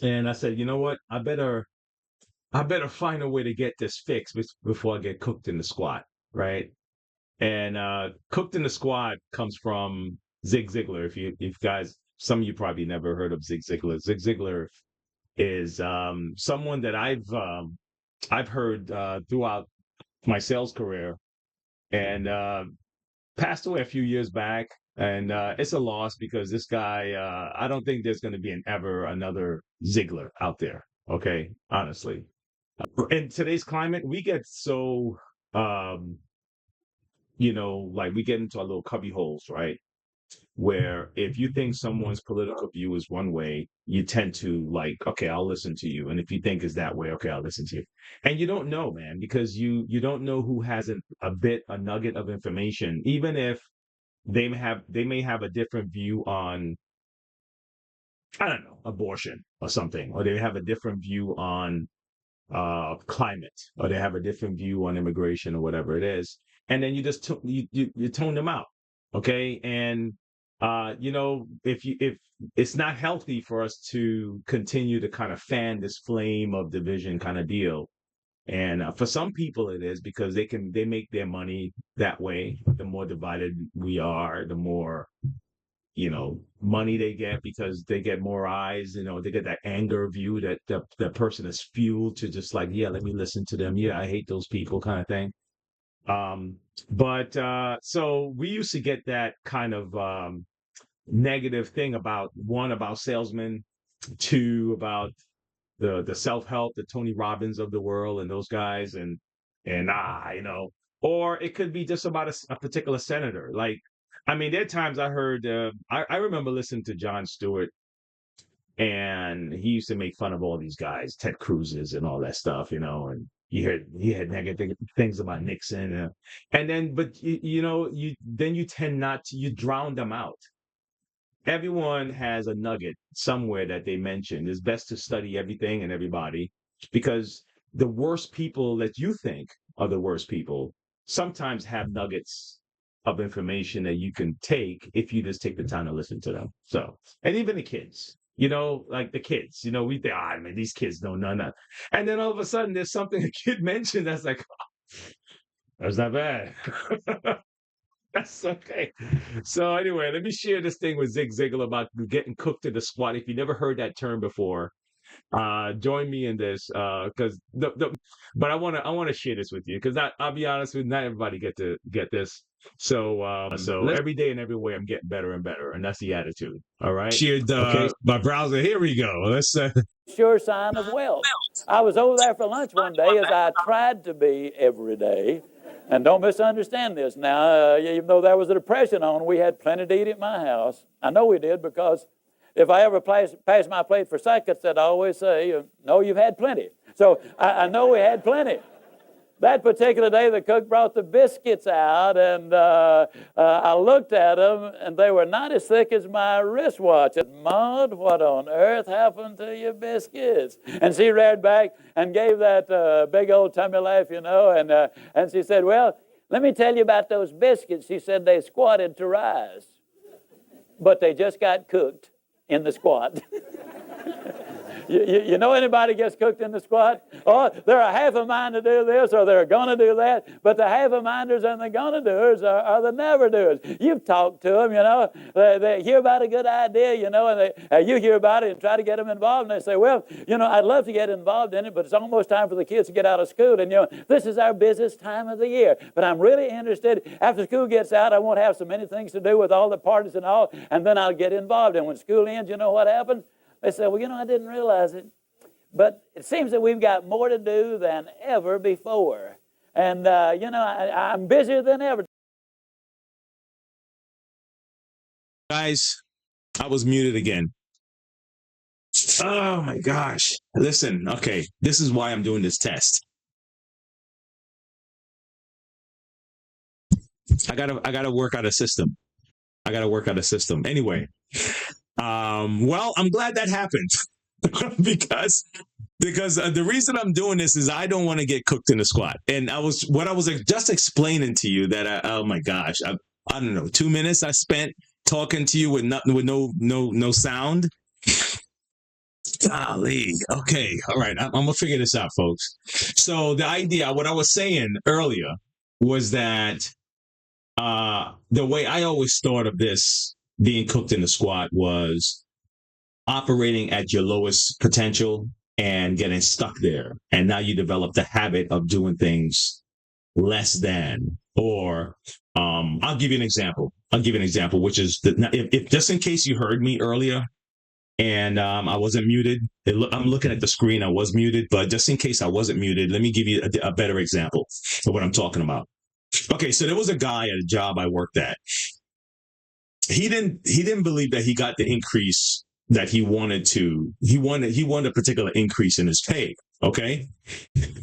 And I said, you know what? I better find a way to get this fixed before I get cooked in the squat, right? And cooked in the squat comes from Zig Ziglar. If guys, some of you probably never heard of Zig Ziglar. Zig Ziglar is someone that I've heard throughout my sales career, and passed away a few years back. And it's a loss because this guy, I don't think there's going to be ever another Ziglar out there. Okay, honestly, in today's climate, we get so um, like we get into our little cubby holes, right? Where if you think someone's political view is one way, you tend to like, okay, I'll listen to you. And if you think is that way, okay, I'll listen to you. And you don't know, man, because you don't know who has a nugget of information, even if they may have a different view on, I don't know, abortion or something, or they have a different view on climate, or they have a different view on immigration or whatever it is. And then you just you tone them out, okay? And if it's not healthy for us to continue to kind of fan this flame of division kind of deal. And for some people it is because they make their money that way. The more divided we are, the more money they get because they get more eyes. They get that anger view that the person is fueled to just like, yeah, let me listen to them. Yeah, I hate those people kind of thing. Um, but so we used to get that kind of negative thing about salesmen, two about the self-help, the Tony Robbins of the world and those guys, and or it could be just about a particular senator. Like, I mean, there are times I heard, I remember listening to Jon Stewart, and he used to make fun of all these guys, Ted Cruz's and all that stuff, and he had negative things about Nixon, and then, but you tend not to, you drown them out. Everyone has a nugget somewhere that they mention. It's best to study everything and everybody, because the worst people that you think are the worst people sometimes have nuggets of information that you can take if you just take the time to listen to them. So, and even the kids, like the kids, we think, man, these kids know none of. And then all of a sudden, there's something a kid mentioned that's like, that's not bad. That's okay. So anyway, let me share this thing with Zig Ziglar about getting cooked in the squat. If you never heard that term before, join me in this, because but I want to share this with you because I'll be honest with you, not everybody get to get this. So every day and every way I'm getting better and better, and that's the attitude. All right. Shared Okay. my browser. Here we go. Let's. Sure sign of wealth. I was over there for lunch one day, as I tried to be every day. And don't misunderstand this now. Even though there was a depression on, we had plenty to eat at my house. I know we did, because if I ever pass my plate for seconds, I'd always say, no, you've had plenty. So I know we had plenty. That particular day, the cook brought the biscuits out, and I looked at them, and they were not as thick as my wristwatch. I said, Maud, what on earth happened to your biscuits? And she reared back and gave that big old tummy laugh, and she said, well, let me tell you about those biscuits. She said they squatted to rise, but they just got cooked in the squat. You know anybody gets cooked in the squat? Oh, they're a half a mind to do this, or they're going to do that. But the half a minders and the going to doers are the never doers. You've talked to them, They hear about a good idea, and you hear about it and try to get them involved. And they say, well, I'd love to get involved in it, but it's almost time for the kids to get out of school. And, this is our busiest time of the year. But I'm really interested. After school gets out, I won't have so many things to do with all the parties and all, and then I'll get involved. And when school ends, you know what happens? They say, well, I didn't realize it. But it seems that we've got more to do than ever before. And, I'm busier than ever. Guys, I was muted again. Oh, my gosh. Listen, okay, this is why I'm doing this test. I gotta work out a system. Anyway, well, I'm glad that happened because the reason I'm doing this is I don't want to get cooked in the squat. And I was just explaining to you that oh my gosh, I don't know, 2 minutes I spent talking to you with no sound. Golly. Okay. All right. I'm gonna figure this out, folks. So the idea, what I was saying earlier, was that the way I always thought of this being cooked in the squat was operating at your lowest potential and getting stuck there. And now you develop the habit of doing things less than, or I'll give you an example. I'll give you an example, which is if just in case you heard me earlier and I wasn't muted, I'm looking at the screen. I was muted, but just in case I wasn't muted, let me give you a better example of what I'm talking about. Okay, so there was a guy at a job I worked at. He didn't believe that he got the increase that he wanted to. He wanted a particular increase in his pay. Okay,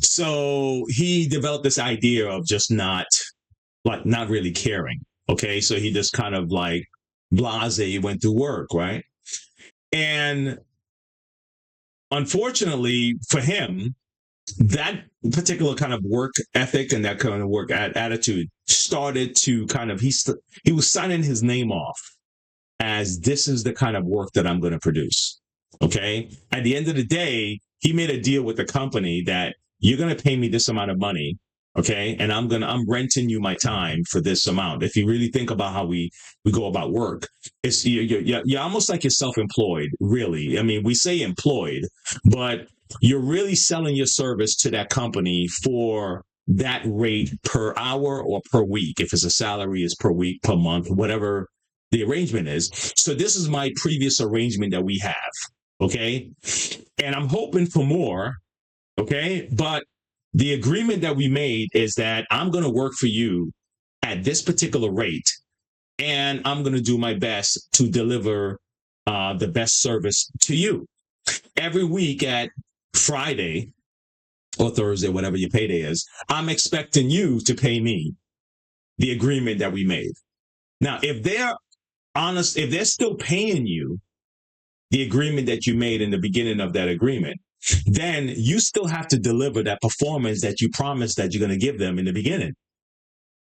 so he developed this idea of just not really caring. Okay, so he just kind of like blase went to work, right? And unfortunately for him, that particular kind of work ethic and that kind of work attitude started to kind of he was signing his name off as this is the kind of work that I'm going to produce. Okay. At the end of the day, he made a deal with the company that you're going to pay me this amount of money. Okay. And I'm renting you my time for this amount. If you really think about how we go about work, it's, you're almost like you're self-employed, really. I mean, we say employed, but you're really selling your service to that company for that rate per hour or per week. If it's a salary, is per week, per month, whatever the arrangement is. So this is my previous arrangement that we have. Okay. And I'm hoping for more. Okay. But the agreement that we made is that I'm going to work for you at this particular rate. And I'm going to do my best to deliver the best service to you. Every week at Friday or Thursday, whatever your payday is, I'm expecting you to pay me the agreement that we made. Now, if they're honest, if they're still paying you the agreement that you made in the beginning of that agreement, then you still have to deliver that performance that you promised that you're going to give them in the beginning.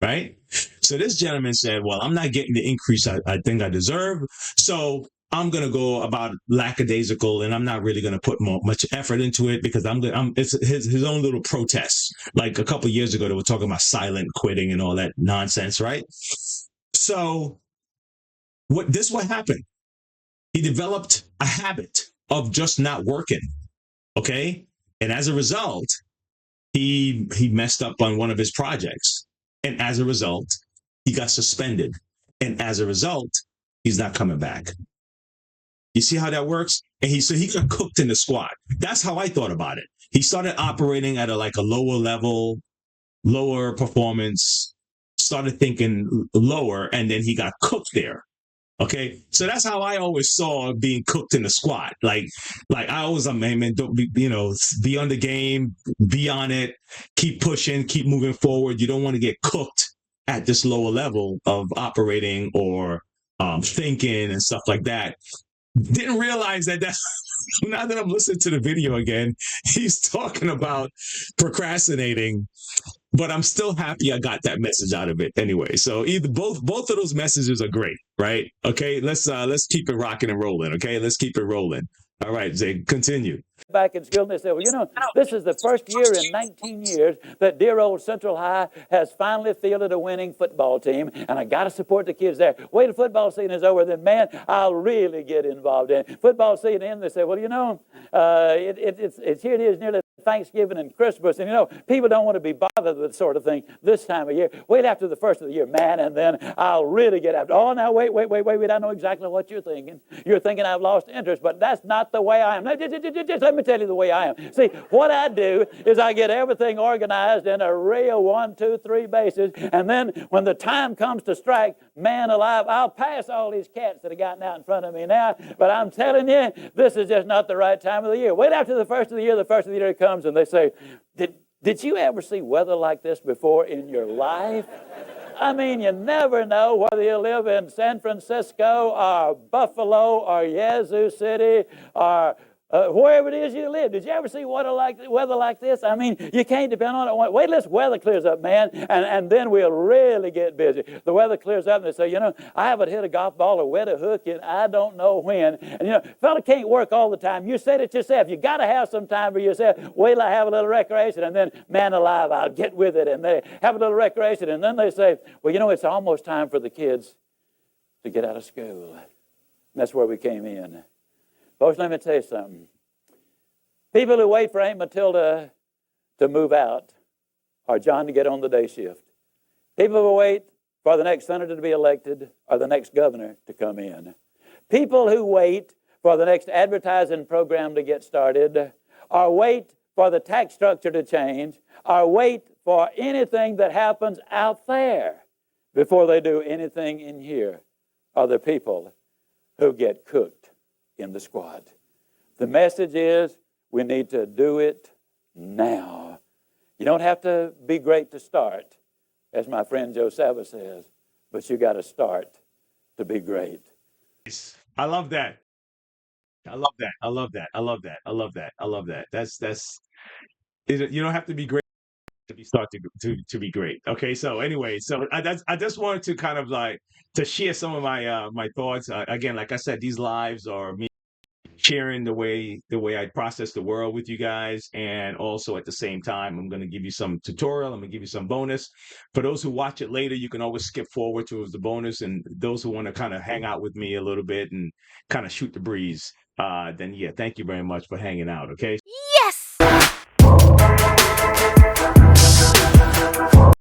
Right? So this gentleman said, well, I'm not getting the increase I think I deserve. So I'm going to go about lackadaisical and I'm not really going to put much effort into it because it's his own little protests. Like a couple of years ago, they were talking about silent quitting and all that nonsense, right? So what happened? He developed a habit of just not working. Okay. And as a result, he messed up on one of his projects. And as a result, he got suspended. And as a result, he's not coming back. You see how that works? And he got cooked in the squat. That's how I thought about it. He started operating at a lower level, lower performance, started thinking lower, and then he got cooked there. Okay, so that's how I always saw being cooked in the squat. Like I always, man, don't be, be on the game, be on it, keep pushing, keep moving forward. You don't want to get cooked at this lower level of operating or thinking and stuff like that. Didn't realize that's now that I'm listening to the video again, he's talking about procrastinating. But I'm still happy I got that message out of it anyway. So either both of those messages are great, right? Okay, let's keep it rocking and rolling. Okay, let's keep it rolling. All right, Zig, continue. Back in school, and they said, well, this is the first year in 19 years that dear old Central High has finally fielded a winning football team, and I got to support the kids there. Wait till football season is over, then, man, I'll really get involved in it. Football season ends, they say, well, it's here it is nearly Thanksgiving and Christmas, and people don't want to be bothered with this sort of thing this time of year. Wait after the first of the year, man, and then I'll really get after. Oh, now wait, I know exactly what you're thinking. You're thinking I've lost interest, but that's not the way I am. Just let me tell you the way I am. See, what I do is I get everything organized in a real 1, 2, 3 basis, and then when the time comes to strike, man alive, I'll pass all these cats that have gotten out in front of me now, but I'm telling you, this is just not the right time of the year. Wait after the first of the year comes, and they say, did you ever see weather like this before in your life? I mean, you never know whether you live in San Francisco or Buffalo or Yazoo City or wherever it is you live. Did you ever see weather like this? I mean, you can't depend on it. Wait till this weather clears up, man, and then we'll really get busy. The weather clears up, and they say, I haven't hit a golf ball or wet a hook in I don't know when. And, fella can't work all the time. You said it yourself. You got to have some time for yourself. Wait till I have a little recreation, and then, man alive, I'll get with it. And they have a little recreation, and then they say, well, it's almost time for the kids to get out of school. And that's where we came in. Folks, let me tell you something. People who wait for Aunt Matilda to move out or John to get on the day shift. People who wait for the next senator to be elected or the next governor to come in. People who wait for the next advertising program to get started or wait for the tax structure to change or wait for anything that happens out there before they do anything in here are the people who get cooked in the squad. The message is we need to do it now. You don't have to be great to start, as my friend Joe Saba says, but you got to start to be great. I love that. I love that. I love that. I love that. I love that. I love that. You don't have to be great to be great. Okay, so anyway, I just wanted to kind of like to share some of my thoughts. Again, like I said, these lives are me sharing the way I process the world with you guys, and also at the same time, I'm going to give you some tutorial. I'm going to give you some bonus. For those who watch it later, you can always skip forward to the bonus, and those who want to kind of hang out with me a little bit and kind of shoot the breeze, then yeah, thank you very much for hanging out. Okay. Yes!